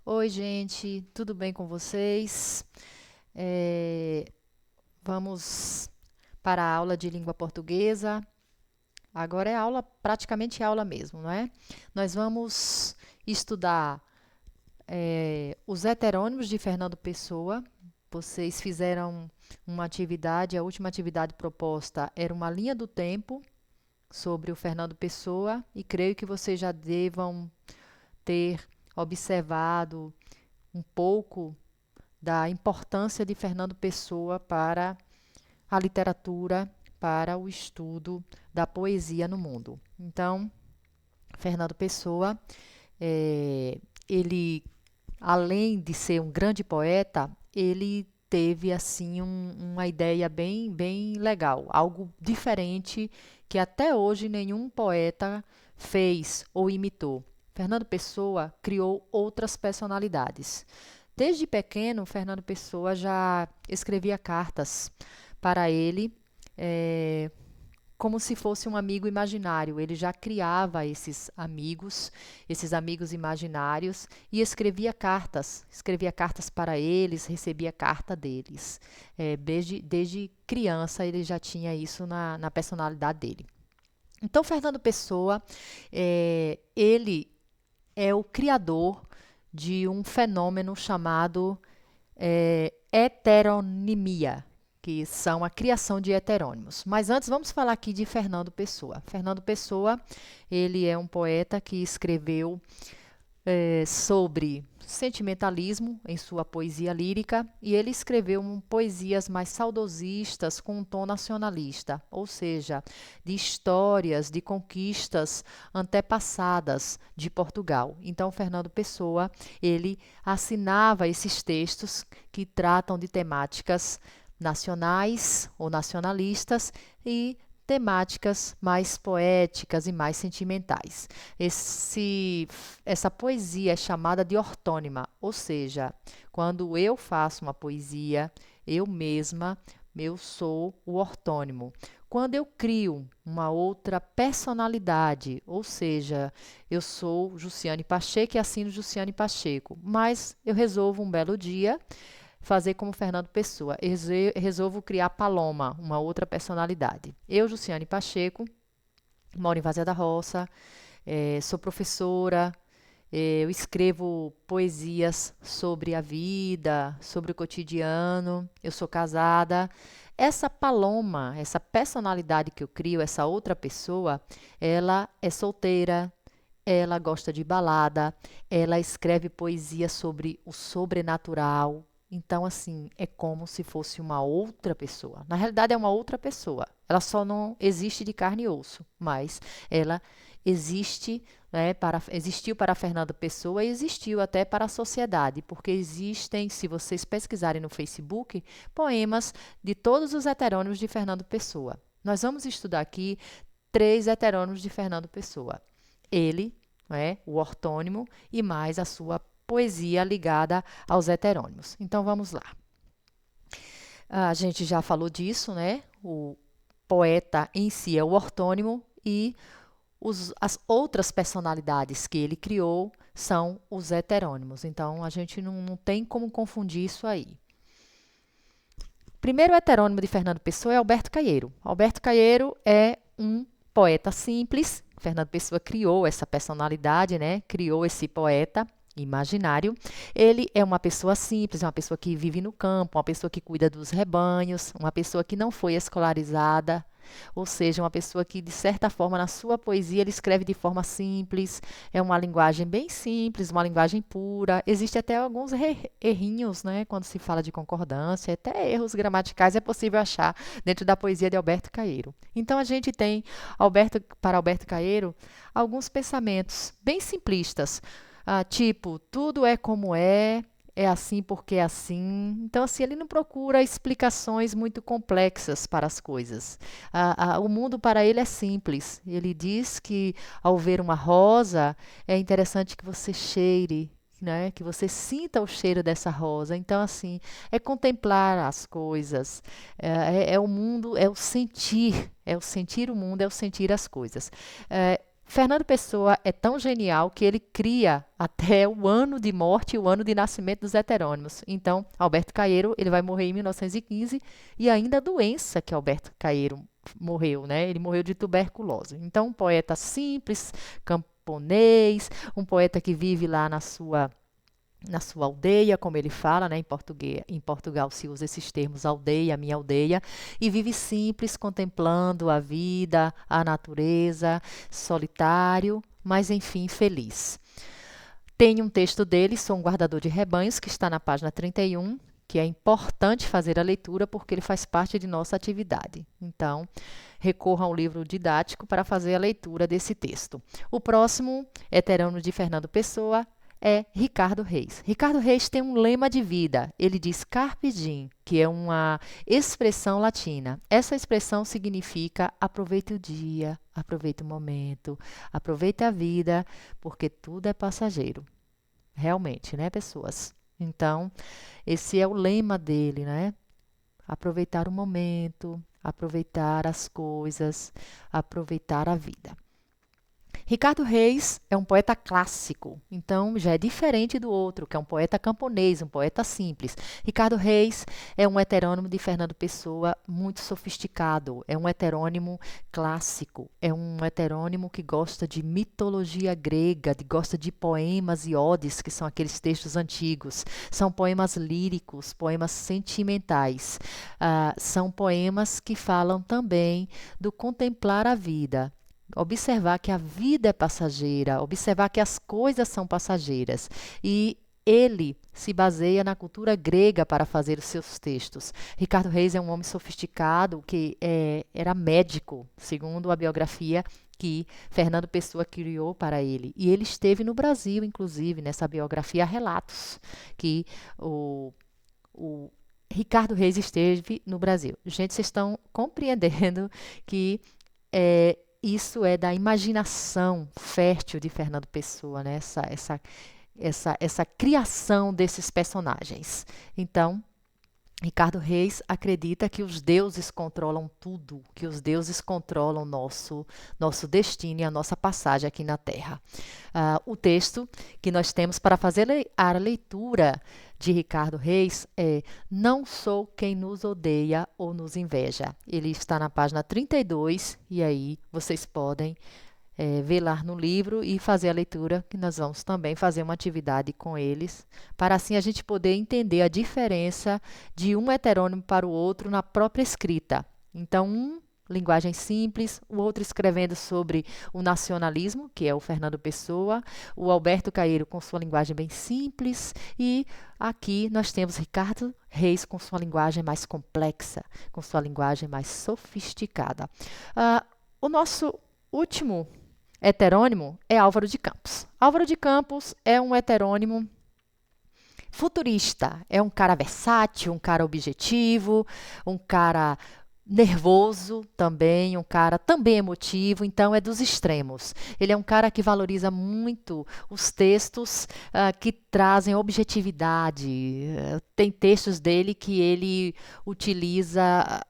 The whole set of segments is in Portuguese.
Oi, gente, tudo bem com vocês? Eh, Vamos para a aula de língua portuguesa. Agora é aula, praticamente aula mesmo, não é? Nós vamos estudar os heterônimos de Fernando Pessoa. Vocês fizeram uma atividade, a última atividade proposta era uma linha do tempo sobre o Fernando Pessoa, e creio que vocês já devam ter observado um pouco da importância de Fernando Pessoa para a literatura, para o estudo da poesia no mundo. Então, Fernando Pessoa, eh, ele, além de ser um grande poeta, ele teve assim uma ideia bem legal, algo diferente que até hoje nenhum poeta fez ou imitou. Fernando Pessoa criou outras personalidades. Desde pequeno, Fernando Pessoa já escrevia cartas para ele, eh, como se fosse um amigo imaginário. Ele já criava esses amigos imaginários, e escrevia cartas para eles, recebia carta deles. Desde criança ele já tinha isso na personalidade dele. Então, Fernando Pessoa, ele é o criador de um fenômeno chamado heteronimia, que são a criação de heterônimos. Mas antes vamos falar aqui de Fernando Pessoa. Fernando Pessoa, ele é um poeta que escreveu sobre sentimentalismo em sua poesia lírica, e ele escreveu poesias mais saudosistas com um tom nacionalista, ou seja, de histórias, de conquistas antepassadas de Portugal. Então, Fernando Pessoa, ele assinava esses textos que tratam de temáticas nacionais ou nacionalistas e temáticas mais poéticas e mais sentimentais. Essa poesia é chamada de ortônima, ou seja, quando eu faço uma poesia, eu mesma, eu sou o ortônimo. Quando eu crio uma outra personalidade, ou seja, eu sou Jussiane Pacheco e assino Jussiane Pacheco, mas eu resolvo um belo dia fazer como Fernando Pessoa. Resolvo criar Paloma, uma outra personalidade. Eu, Jussiane Pacheco, moro em Vazia da Roça, sou professora, eu escrevo poesias sobre a vida, sobre o cotidiano, eu sou casada. Essa Paloma, essa personalidade que eu crio, essa outra pessoa, ela é solteira, ela gosta de balada, ela escreve poesia sobre o sobrenatural. Então, assim, é como se fosse uma outra pessoa. Na realidade, é uma outra pessoa. Ela só não existe de carne e osso, mas ela existe, né, existiu para Fernando Pessoa e existiu até para a sociedade, porque existem, se vocês pesquisarem no Facebook, poemas de todos os heterônimos de Fernando Pessoa. Nós vamos estudar aqui 3 heterônimos de Fernando Pessoa. Ele, né, o ortônimo, e mais a sua poesia ligada aos heterônimos. Então vamos lá. A gente já falou disso, né? O poeta em si é o ortônimo, e as outras personalidades que ele criou são os heterônimos. Então a gente não tem como confundir isso aí. Primeiro heterônimo de Fernando Pessoa é Alberto Caeiro. Alberto Caeiro é um poeta simples. Fernando Pessoa criou essa personalidade, né? Criou esse poeta imaginário. Ele é uma pessoa simples, uma pessoa que vive no campo, uma pessoa que cuida dos rebanhos, uma pessoa que não foi escolarizada, ou seja, uma pessoa que, de certa forma, na sua poesia, ele escreve de forma simples, é uma linguagem bem simples, uma linguagem pura. Existe até alguns errinhos, né, quando se fala de concordância, até erros gramaticais é possível achar dentro da poesia de Alberto Caeiro. Então, a gente tem, para Alberto Caeiro, alguns pensamentos bem simplistas, tipo, tudo é como é assim porque é assim. Então, assim, ele não procura explicações muito complexas para as coisas. O mundo para ele é simples. Ele diz que, ao ver uma rosa, é interessante que você cheire, né? Que você sinta o cheiro dessa rosa. Então, assim, é contemplar as coisas. É o mundo, é o sentir o mundo, é o sentir as coisas. Fernando Pessoa é tão genial que ele cria até o ano de morte e o ano de nascimento dos heterônimos. Então, Alberto Caeiro, ele vai morrer em 1915 e ainda a doença que Alberto Caeiro morreu, né? Ele morreu de tuberculose. Então, um poeta simples, camponês, um poeta que vive lá na sua aldeia, como ele fala, né? Em Portugal se usa esses termos aldeia, minha aldeia, e vive simples, contemplando a vida, a natureza, solitário, mas enfim, feliz. Tem um texto dele, Sou um Guardador de Rebanhos, que está na página 31, que é importante fazer a leitura porque ele faz parte de nossa atividade. Então, recorra ao livro didático para fazer a leitura desse texto. O próximo, heterônimo de Fernando Pessoa, é Ricardo Reis. Ricardo Reis tem um lema de vida. Ele diz carpe diem, que é uma expressão latina. Essa expressão significa aproveite o dia, aproveite o momento, aproveite a vida, porque tudo é passageiro. Realmente, né, pessoas? Então, esse é o lema dele, né? Aproveitar o momento, aproveitar as coisas, aproveitar a vida. Ricardo Reis é um poeta clássico, então já é diferente do outro, que é um poeta camponês, um poeta simples. Ricardo Reis é um heterônimo de Fernando Pessoa muito sofisticado, é um heterônimo clássico, é um heterônimo que gosta de mitologia grega, gosta de poemas e odes, que são aqueles textos antigos. São poemas líricos, poemas sentimentais. São poemas que falam também do contemplar a vida. Observar que a vida é passageira, observar que as coisas são passageiras. E ele se baseia na cultura grega para fazer os seus textos. Ricardo Reis é um homem sofisticado que era médico, segundo a biografia que Fernando Pessoa criou para ele. E ele esteve no Brasil, inclusive, nessa biografia há relatos que o Ricardo Reis esteve no Brasil. Gente, vocês estão compreendendo que isso é da imaginação fértil de Fernando Pessoa, né? Essa criação desses personagens. Então, Ricardo Reis acredita que os deuses controlam tudo, que os deuses controlam nosso destino e a nossa passagem aqui na Terra. O texto que nós temos para fazer a leitura de Ricardo Reis é Não sou quem nos odeia ou nos inveja. Ele está na página 32 e aí vocês podem ver lá no livro e fazer a leitura, que nós vamos também fazer uma atividade com eles, para assim a gente poder entender a diferença de um heterônimo para o outro na própria escrita. Então, linguagem simples, o outro escrevendo sobre o nacionalismo, que é o Fernando Pessoa, o Alberto Caeiro com sua linguagem bem simples, e aqui nós temos Ricardo Reis com sua linguagem mais complexa, com sua linguagem mais sofisticada. O nosso último heterônimo é Álvaro de Campos. Álvaro de Campos é um heterônimo futurista, é um cara versátil, um cara objetivo, um cara nervoso também, um cara também emotivo, então é dos extremos. Ele é um cara que valoriza muito os textos que trazem objetividade. Tem textos dele que ele utiliza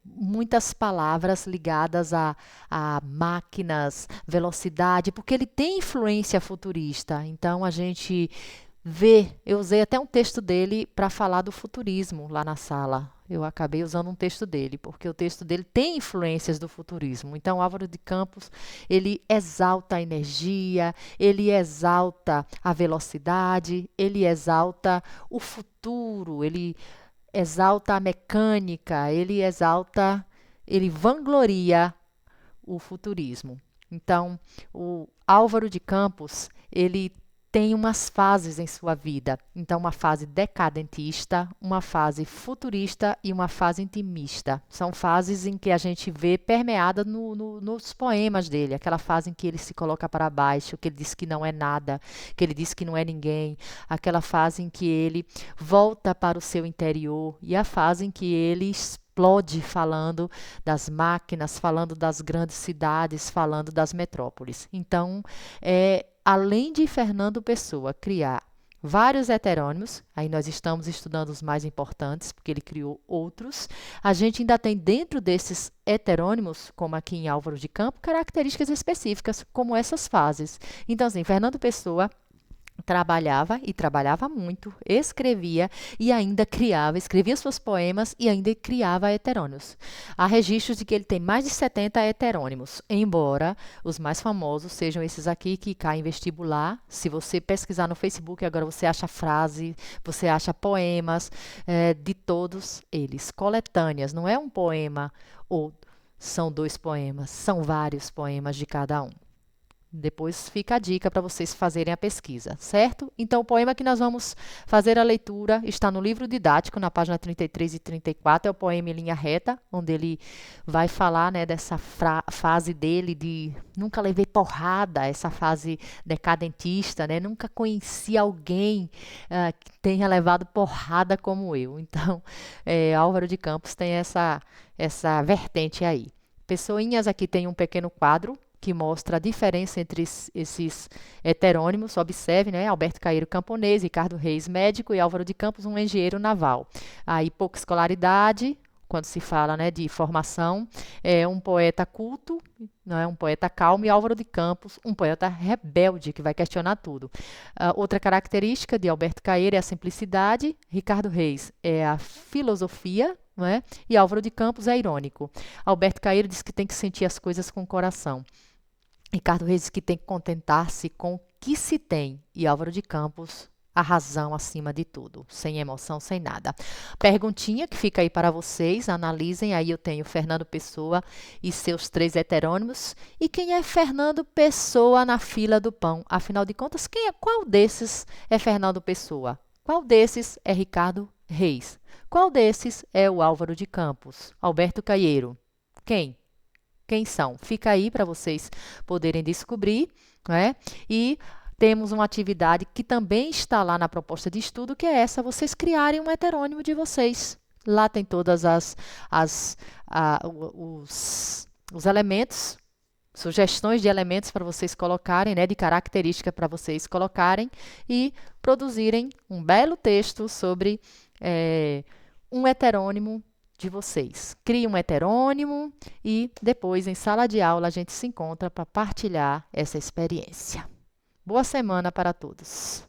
muitas palavras ligadas a máquinas, velocidade, porque ele tem influência futurista. Então a gente vê, eu usei até um texto dele para falar do futurismo lá na sala. Eu acabei usando um texto dele, porque o texto dele tem influências do futurismo. Então, Álvaro de Campos, ele exalta a energia, ele exalta a velocidade, ele exalta o futuro, ele exalta a mecânica, ele vangloria o futurismo. Então, o Álvaro de Campos, ele tem umas fases em sua vida. Então, uma fase decadentista, uma fase futurista e uma fase intimista. São fases em que a gente vê permeada nos poemas dele. Aquela fase em que ele se coloca para baixo, que ele diz que não é nada, que ele diz que não é ninguém. Aquela fase em que ele volta para o seu interior e a fase em que ele explode falando das máquinas, falando das grandes cidades, falando das metrópoles. Então, além de Fernando Pessoa criar vários heterônimos, aí nós estamos estudando os mais importantes, porque ele criou outros. A gente ainda tem dentro desses heterônimos, como aqui em Álvaro de Campos, características específicas, como essas fases. Então, assim, Fernando Pessoa trabalhava e trabalhava muito, escrevia e ainda criava, escrevia seus poemas e ainda criava heterônimos. Há registros de que ele tem mais de 70 heterônimos, embora os mais famosos sejam esses aqui que caem em vestibular. Se você pesquisar no Facebook, agora você acha frase, você acha poemas de todos eles, coletâneas, não é um poema ou são dois poemas, são vários poemas de cada um. Depois fica a dica para vocês fazerem a pesquisa, certo? Então, o poema que nós vamos fazer a leitura está no livro didático, na página 33 e 34, é o poema em linha reta, onde ele vai falar, né, dessa fase dele de nunca levei porrada, essa fase decadentista, né? Nunca conheci alguém que tenha levado porrada como eu. Então, Álvaro de Campos tem essa vertente aí. Pessoinhas aqui tem um pequeno quadro que mostra a diferença entre esses heterônimos. Observe, né? Alberto Caeiro, camponês, Ricardo Reis, médico, e Álvaro de Campos, um engenheiro naval. Aí, pouca escolaridade, quando se fala, né, de formação, é um poeta culto, não é um poeta calmo, e Álvaro de Campos, um poeta rebelde, que vai questionar tudo. Outra característica de Alberto Caeiro é a simplicidade, Ricardo Reis é a filosofia, não é? E Álvaro de Campos é irônico. Alberto Caeiro diz que tem que sentir as coisas com o coração. Ricardo Reis diz que tem que contentar-se com o que se tem, e Álvaro de Campos, a razão acima de tudo, sem emoção, sem nada. Perguntinha que fica aí para vocês, analisem. Aí eu tenho Fernando Pessoa e seus 3 heterônimos. E quem é Fernando Pessoa na fila do pão? Afinal de contas, qual desses é Fernando Pessoa? Qual desses é Ricardo Reis? Qual desses é o Álvaro de Campos? Alberto Caeiro? Quem? Quem são? Fica aí para vocês poderem descobrir, né? E temos uma atividade que também está lá na proposta de estudo, que é essa, vocês criarem um heterônimo de vocês. Lá tem todas os elementos, sugestões de elementos para vocês colocarem, né, de característica para vocês colocarem e produzirem um belo texto sobre um heterônimo de vocês. Crie um heterônimo e depois, em sala de aula, a gente se encontra para partilhar essa experiência. Boa semana para todos!